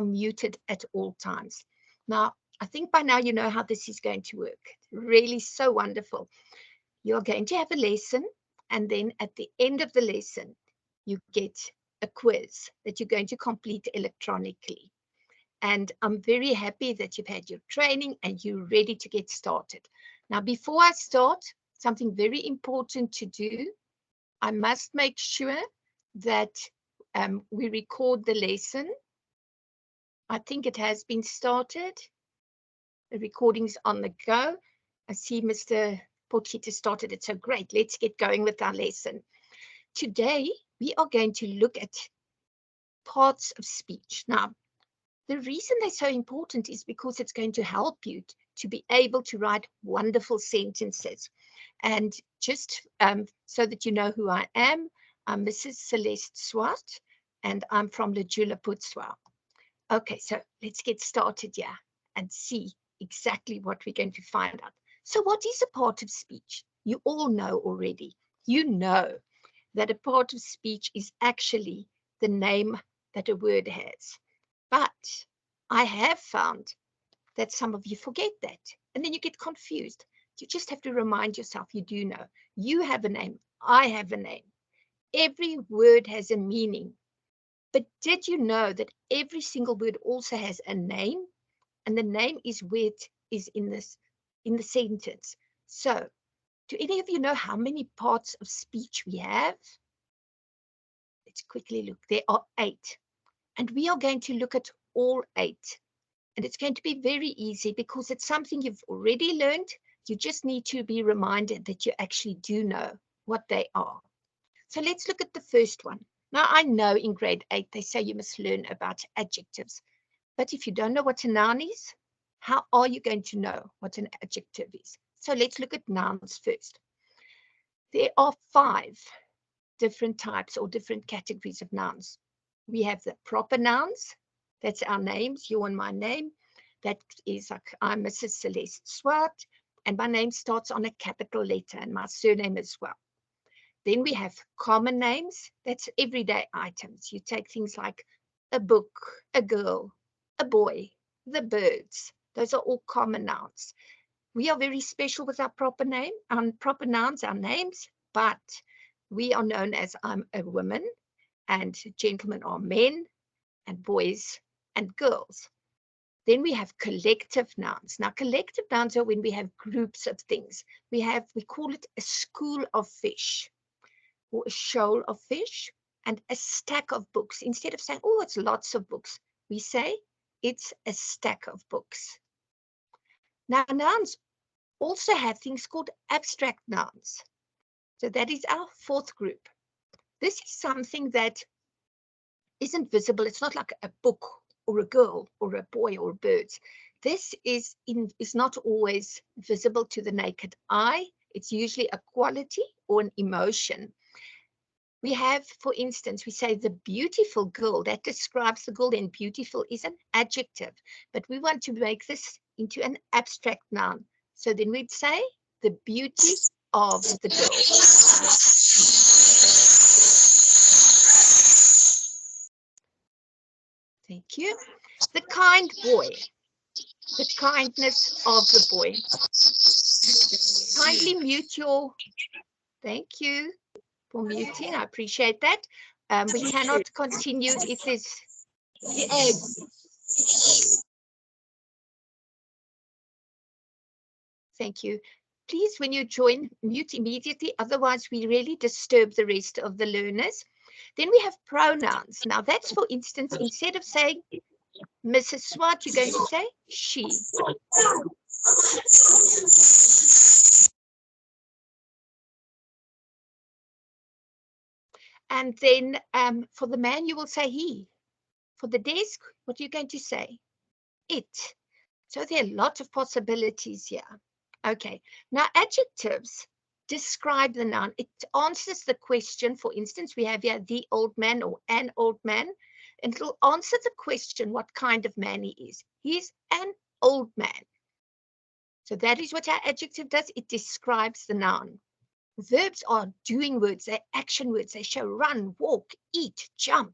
muted at all times. Now, I think by now you know how this is going to work. Really so wonderful. You're going to have a lesson, and then at the end of the lesson, you get a quiz that you're going to complete electronically. And I'm very happy that you've had your training and you're ready to get started. Now, before I start, something very important to do. I must make sure that we record the lesson. I think it has been started. The recording's on the go. I see Mr. Potgieter started it, so great. Let's get going with our lesson. Today, we are going to look at parts of speech. Now, the reason they're so important is because it's going to help you to be able to write wonderful sentences. And just so that you know who I am, I'm Mrs. Celeste Swart, and I'm from Lejula Putswa. Okay, so let's get started here and see exactly what we're going to find out. So what is a part of speech? You all know already. You know that a part of speech is actually the name that a word has. But I have found that some of you forget that, and then you get confused. You just have to remind yourself you do know. You have a name. I have a name. Every word has a meaning. But did you know that every single word also has a name? And the name is where it is in the sentence. So, do any of you know how many parts of speech we have? Let's quickly look. There are 8. And we are going to look at all 8. And it's going to be very easy because it's something you've already learned. You just need to be reminded that you actually do know what they are. So let's look at the first one. Now, I know in grade 8, they say you must learn about adjectives. But if you don't know what a noun is, how are you going to know what an adjective is? So let's look at nouns first. There are 5 different types or different categories of nouns. We have the proper nouns. That's our names, you and my name. That is like, I'm Mrs. Celeste Swart, and my name starts on a capital letter, and my surname as well. Then we have common names. That's everyday items. You take things like a book, a girl, a boy, the birds. Those are all common nouns. We are very special with our proper name, proper nouns, our names, but we are known as I'm a woman, and gentlemen are men, and boys and girls. Then we have collective nouns. Now, collective nouns are when we have groups of things. We call it a school of fish, or a shoal of fish, and a stack of books. Instead of saying, oh, it's lots of books, we say it's a stack of books. Now, nouns also have things called abstract nouns. So that is our 4th group. This is something that isn't visible. It's not like a book or a girl or a boy or birds. This is not always visible to the naked eye. It's usually a quality or an emotion. We have, for instance, we say the beautiful girl. That describes the girl, and beautiful is an adjective. But we want to make this into an abstract noun. So then we'd say the beauty of the girl. Thank you. The kind boy. The kindness of the boy. Kindly mute your... Thank you for muting. I appreciate that. We cannot continue if there's... Thank you. Please, when you join, mute immediately. Otherwise, we really disturb the rest of the learners. Then we have pronouns. Now, that's, for instance, instead of saying Mrs. Swart, you're going to say she. And then for the man, you will say he. For the desk, what are you going to say? It. So there are a lot of possibilities here. Okay, now adjectives describe the noun. It answers the question. For instance, we have here the old man or an old man, and it'll answer the question what kind of man he is. He's an old man. So that is what our adjective does. It describes the noun. Verbs are doing words. They're action words. They show run, walk, eat, jump.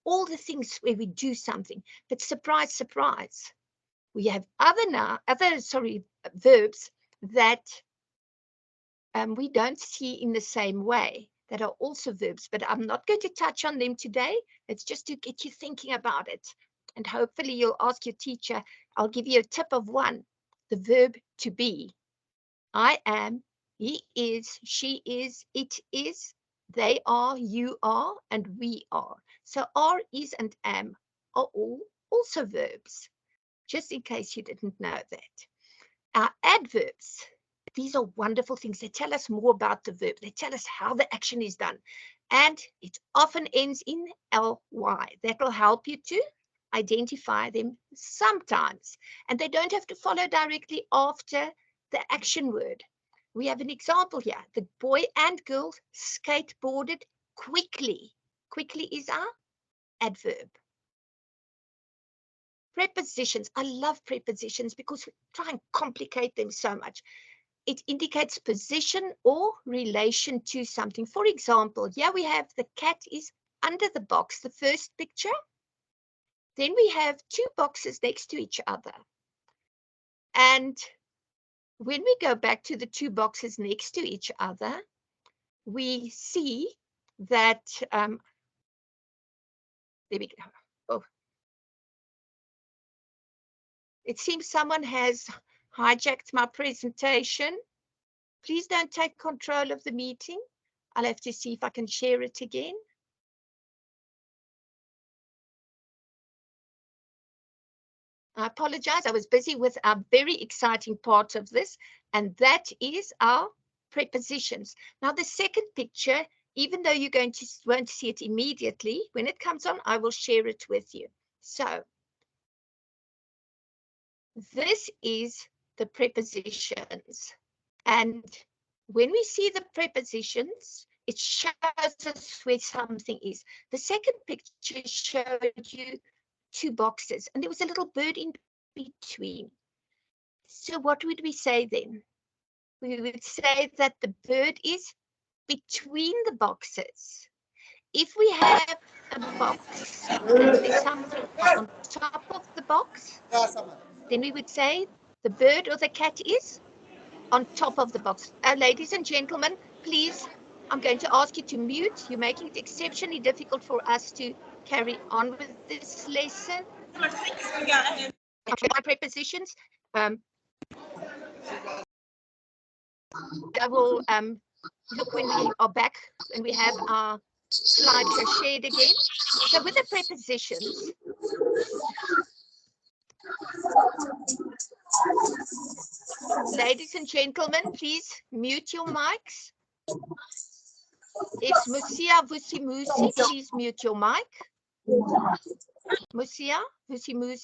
all the things where we do something. But surprise, surprise, we have other verbs that we don't see in the same way, that are also verbs, but I'm not going to touch on them today. It's just to get you thinking about it. And hopefully you'll ask your teacher. I'll give you a tip of one, the verb to be. I am, he is, she is, it is, they are, you are, and we are. So are, is, and am are all also verbs, just in case you didn't know that. Our adverbs, these are wonderful things. They tell us more about the verb. They tell us how the action is done. And it often ends in ly. That will help you to identify them sometimes. And they don't have to follow directly after the action word. We have an example here. The boy and girl skateboarded quickly. Quickly is our adverb. Prepositions. I love prepositions because we try and complicate them so much. It indicates position or relation to something. For example, here we have the cat is under the box, the first picture. Then we have two boxes next to each other. And when we go back to the two boxes next to each other, we see that, there we go. Oh. It seems someone has hijacked my presentation. Please don't take control of the meeting. I'll have to see if I can share it again. I apologize. I was busy with a very exciting part of this, and that is our prepositions. Now, the second picture, even though you're won't see it immediately, when it comes on, I will share it with you. So this is the prepositions. And when we see the prepositions, it shows us where something is. The second picture showed you two boxes, and there was a little bird in between. So what would we say then? We would say that the bird is between the boxes. If we have a box and there's something on top of the box, then we would say the bird or the cat is on top of the box. Ladies and gentlemen, please, I'm going to ask you to mute. You're making it exceptionally difficult for us to carry on with this lesson. My prepositions. I will look when we are back and we have our slideshow shared again. So with the prepositions, ladies and gentlemen, please mute your mics. It's Musia Vusimusi. Please mute your mic. Musia Vusimusi.